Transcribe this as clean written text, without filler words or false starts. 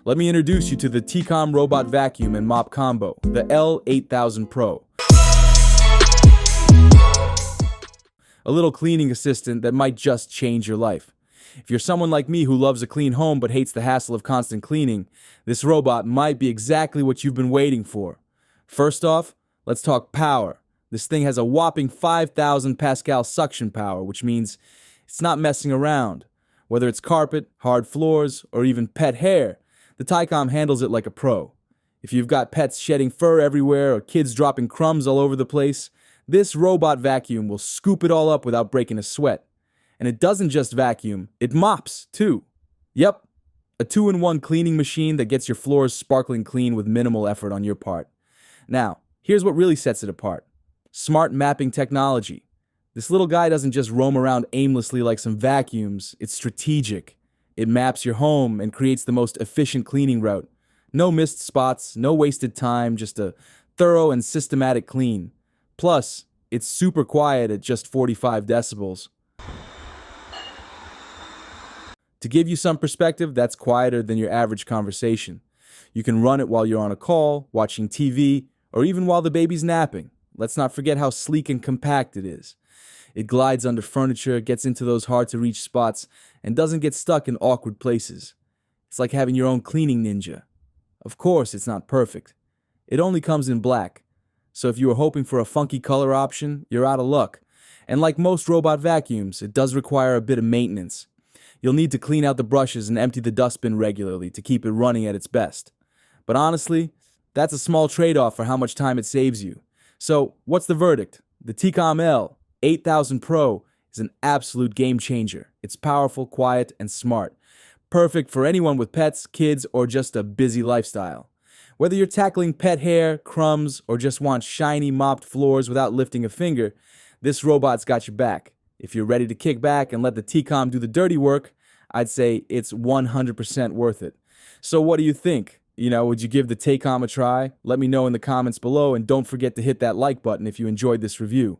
Let me introduce you to the Tikom Robot Vacuum and Mop Combo, the L8000 Pro. A little cleaning assistant that might just change your life. If you're someone like me who loves a clean home but hates the hassle of constant cleaning, this robot might be exactly what you've been waiting for. First off, let's talk power. This thing has a whopping 5,000 Pascal suction power, which means it's not messing around. Whether it's carpet, hard floors, or even pet hair, the Tikom handles it like a pro. If you've got pets shedding fur everywhere or kids dropping crumbs all over the place, this robot vacuum will scoop it all up without breaking a sweat. And it doesn't just vacuum, it mops too. Yep, a 2-in-1 cleaning machine that gets your floors sparkling clean with minimal effort on your part. Now, here's what really sets it apart. Smart mapping technology. This little guy doesn't just roam around aimlessly like some vacuums, it's strategic. It maps your home and creates the most efficient cleaning route. No missed spots, no wasted time, just a thorough and systematic clean. Plus, it's super quiet at just 45 decibels. To give you some perspective, that's quieter than your average conversation. You can run it while you're on a call, watching TV, or even while the baby's napping. Let's not forget how sleek and compact it is. It glides under furniture, gets into those hard-to-reach spots, and doesn't get stuck in awkward places. It's like having your own cleaning ninja. Of course, it's not perfect. It only comes in black. So if you were hoping for a funky color option, you're out of luck. And like most robot vacuums, it does require a bit of maintenance. You'll need to clean out the brushes and empty the dustbin regularly to keep it running at its best. But honestly, that's a small trade-off for how much time it saves you. So, what's the verdict? The Tikom L8000 Pro is an absolute game changer. It's powerful, quiet, and smart. Perfect for anyone with pets, kids, or just a busy lifestyle. Whether you're tackling pet hair, crumbs, or just want shiny mopped floors without lifting a finger, this robot's got your back. If you're ready to kick back and let the Tikom do the dirty work, I'd say it's 100% worth it. So what do you think? Would you give the Tikom a try? Let me know in the comments below, and don't forget to hit that like button if you enjoyed this review.